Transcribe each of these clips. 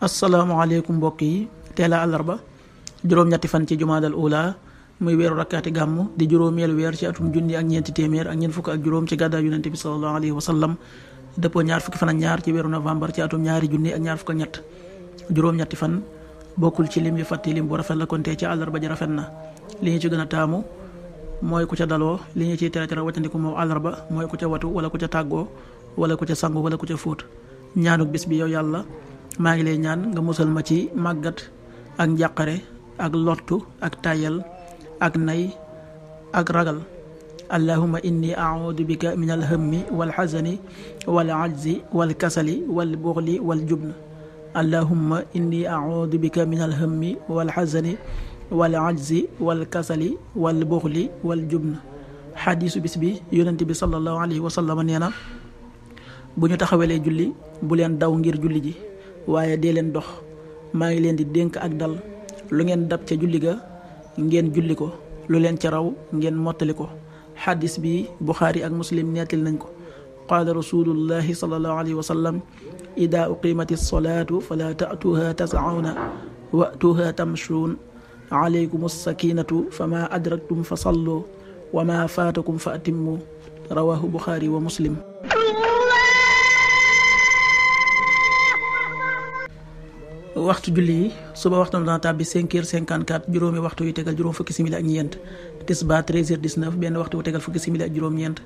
asalaamaaleykum mbokk yi teel a àllarba juróom-ñetti fan ci jumaadal ula muy weeru rakkaati gàmmu di juróomeelu weer ci atum junni ak ñeenti téeméer ak ñeent fukk ak juróom ci gàddaa yonente bi sallallahu alayhi wa sallam dëppoo ñaar fukki fan ak ñaar ci weeru novembre ci atum ñaari junni ak ñaar fukk ak ñett juróom-ñetti fan bokkul ci lim yu fàtti lim bu rafet la kon tey ci àllarba ji rafet na li ñu ci gën a taamu mooy ku ca daloo li ñu ciy tere tere waccandiku moom àllarba mooy ku ca watu wala ku ca tàggoo wala ku ca sangu wala ku ca fóot ñaanuk bis bi yow yàlla maa ngi lay ñaan nga musal ma ci màggat ak njàqare ak lottu ak tayal ak nay ak ragal allahumma inni a'uudu bika min alhammi walxazani wal ajzi wal kasali wal buxli wal jubn allahumma inni a'uudu bika min alhammi wal xazani wal ajzi wal kasali wal buxli wal jubn xadiisu bis bi yonent bi sallallahu alayhi wa sallam nee na bu ñu taxawalee julli bu leen daw ngir julli ji waaye dee leen dox maa ngi leen di dénk ak dal lu ngeen dab ca julli ga ngeen julli ko lu leen ca raw ngeen mottali ko xadis bi buxaari ak muslim nettali nañ ko qaala rasulullahi sallallahu alayhi wa sallam ida uqimati salaatu fala ta'tuha tas'awna wa'tuha tamshuun alaykum as-sakinatu fama adraktum fa sallu wa ma faatakum fa atimmu rawahu buxaari wa muslim. waxtu julli yi suba waxtu dana tàbbi 5h54 juróomi waxtu yu tegal juróom fukki simili ak ñeent tisbaar 13h19 benn waxtu yu tegal fukki simili ak juróom-ñeent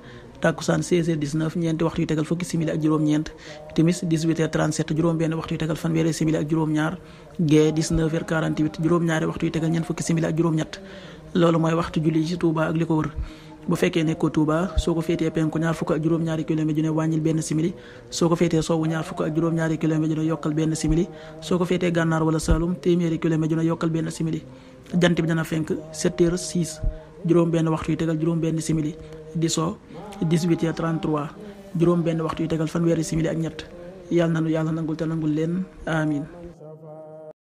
takkusaan 16h19 ñeenti waxtu yu tegal fukki simili ak juróom-ñeent timis 18h37 juróom benn waxtu yu tegal fanweeri simili ak juróom-ñaar gee 19h48 juróom-ñaari waxtu yu tegal ñeent fukki simili ak juróom-ñett loolu mooy waxtu julli yi ci Touba ak li ko wër. bu fekkee nekkoo Touba soo ko féetee penku ñaar fukk ak juróom-ñaari kilomètre ju ne wàññil benn simili soo ko féetee sowwu ñaar fukk ak juróom-ñaari kilomètre ju ne yokkal benn simili soo ko féetee gànnaar wala Saloum téeméeri kilomètre ju ne yokkal benn simili jant bi dana fenk 7h06 juróom benn waxtu yu tegal juróom benn simili di soo 18h33 juróom benn waxtu yu tegal fanweeri simili ak ñett yàlla nanu yàlla nangul te nangul leen amin